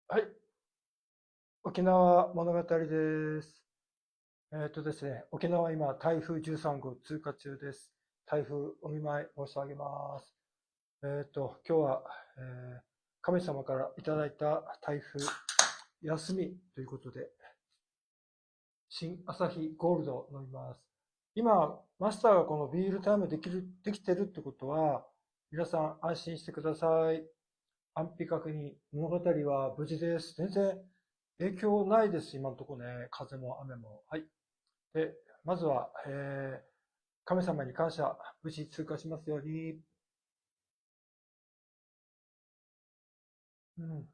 はい、沖縄物語です。ですね、沖縄は今、台風13号通過中です。台風お見舞い申し上げます。今日は、神様からいただいた台風休みということで、新朝日ゴールド飲みます。今、マスターがこのビールタイムできてるってことは、皆さん安心してください。安否確認、物語は無事です。全然影響ないです、今のところね。風も雨も。はい。で、まずは、神様に感謝、無事通過しますように。うん。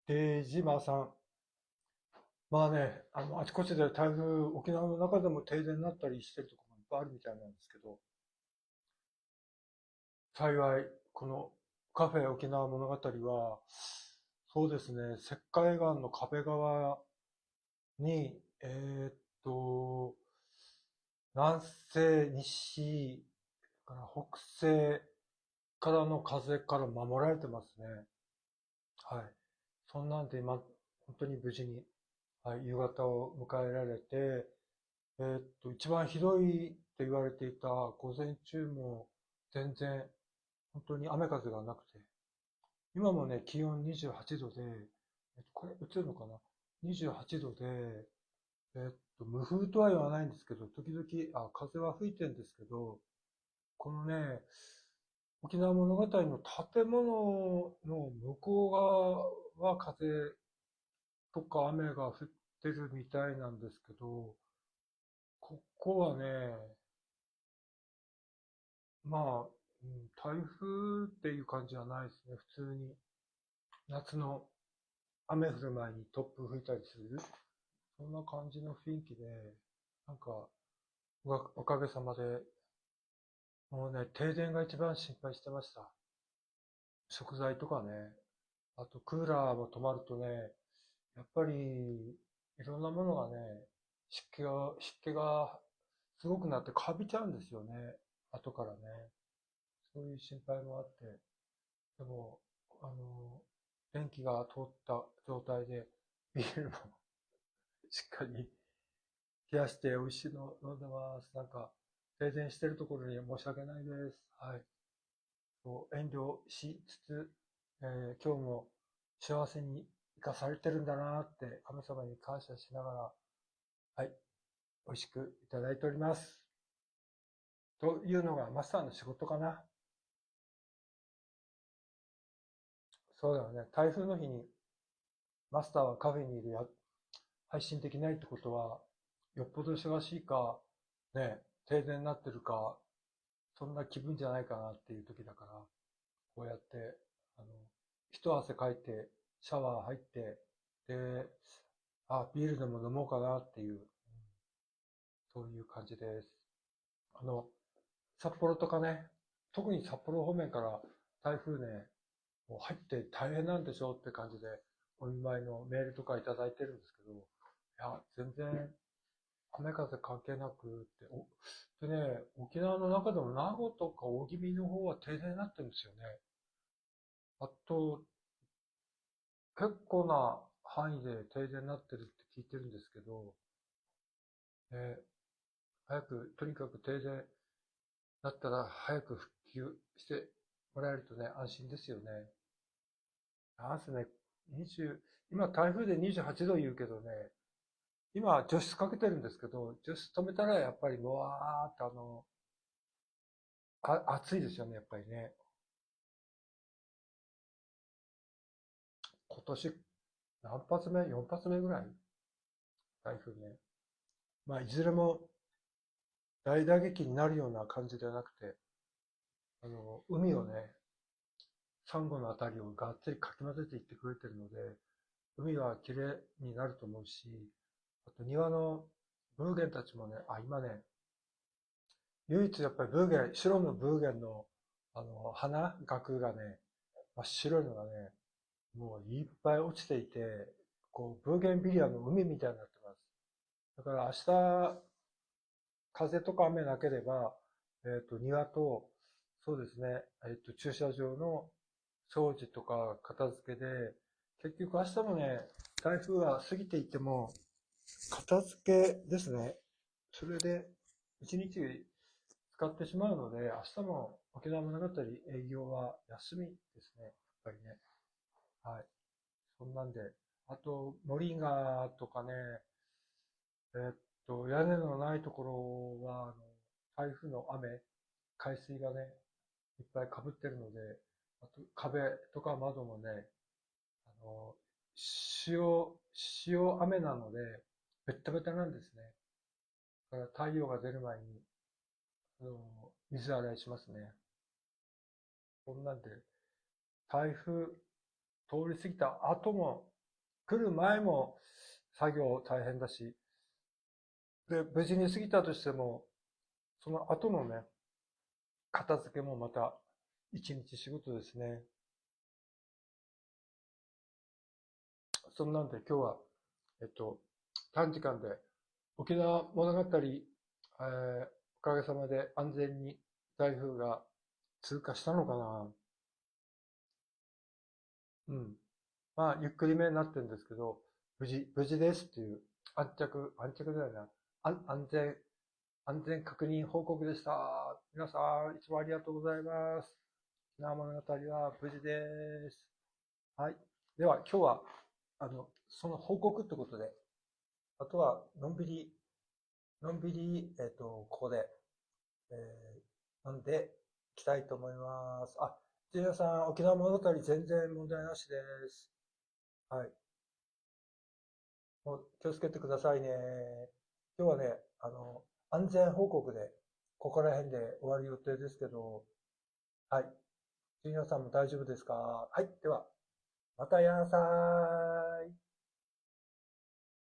出島さん。まあね、あちこちで台風、沖縄の中でも停電になったりしてるところもいっぱいあるみたいなんですけど、幸い、このカフェ沖縄物語は、そうですね、石灰岩の壁側に、南西、西から北西からの風から守られてますね。はい。そんなんで今、本当に無事に、はい、夕方を迎えられて、一番ひどいって言われていた午前中も全然本当に雨風がなくて、今もね、気温28度で、これ映るのかな？ 28 度で、無風とは言わないんですけど、時々、風は吹いてるんですけど、このね、沖縄物語の建物の向こう側は風とか雨が降ってるみたいなんですけど、ここはね、まあ、台風っていう感じはないですね。普通に夏の雨降る前に突風吹いたりする。そんな感じの雰囲気で、なんか、おかげさまで、もうね、停電が一番心配してました。食材とかね。あと、クーラーも止まるとね、やっぱり、いろんなものがね、湿気がすごくなってカビちゃうんですよね。後からね。そういう心配もあって。でも、あの、電気が通った状態で、ビールもしっかり冷やして美味しいの飲んでます。なんか、停電してるところに申し訳ないです。はい。遠慮しつつ、今日も幸せに生かされてるんだなって神様に感謝しながら、はい、美味しくいただいております。というのがマスターの仕事かな。そうだよね。台風の日にマスターはカフェにいる配信できないってことは、よっぽど忙しいか、ね、停電になってるか、そんな気分じゃないかなっていう時だから、こうやって、あの、一汗かいて、シャワー入って、で、ビールでも飲もうかなっていう、そういう感じです。あの、札幌とかね、特に札幌方面から台風ね、もう入って大変なんでしょうって感じで、お見舞いのメールとかいただいてるんですけど、いや、全然雨風関係なくって、でね、沖縄の中でも名護とか大宜味の方は停電になってるんですよね。あと、結構な範囲で停電になってるって聞いてるんですけど、ね、とにかく停電だったら早く復旧してもらえるとね、安心ですよね。なんせね、20、今台風で28度言うけどね、今除湿かけてるんですけど、除湿止めたらやっぱりもわーって暑いですよね、やっぱりね。今年何発目？ 4 発目ぐらい台風ね。まあ、いずれも大打撃になるような感じではなくて、海をね、サンゴのあたりをがっつりかき混ぜていってくれてるので、海は綺麗になると思うし、あと庭のブーゲンたちもね、今ね、唯一やっぱり白のブーゲンの、額がね、真っ白いのがね、もういっぱい落ちていて、こう、ブーゲンビリアの海みたいになってます。だから明日、風とか雨なければ、庭と、そうですね。駐車場の掃除とか片付けで、結局明日もね、台風が過ぎていっても、片付けですね。それで、一日使ってしまうので、明日も沖縄物語営業は休みですね。やっぱりね。はい。そんなんで。あと、モリンガとかね、えーっ屋根のないところは、台風の雨、海水がね、いっぱい被ってるので、あと壁とか窓もね、あの、塩、塩雨なので、ベッタベタなんですね。だから太陽が出る前に、水洗いしますね。こんなんで、台風通り過ぎた後も、来る前も作業大変だし、で、無事に過ぎたとしても、その後のね、片付けもまた一日仕事ですね。そんなんで今日は、えっと、短時間で沖縄物語、おかげさまで安全に台風が通過したのかな。うん。まあ、ゆっくりめになってるんですけど、無事ですっていう安着だよな。安全確認報告でした。皆さん、いつもありがとうございます。沖縄物語は無事です。はい。では、今日は、その報告ってことで、あとは、のんびり、ここで、飲んでいきたいと思います。あ、ジェイさん、沖縄物語全然問題なしです。はい。もう気をつけてくださいね。今日はね、安全報告で、ここら辺で終わる予定ですけど、はい。ジュニアさんも大丈夫ですか？はい。では、またやーさーい。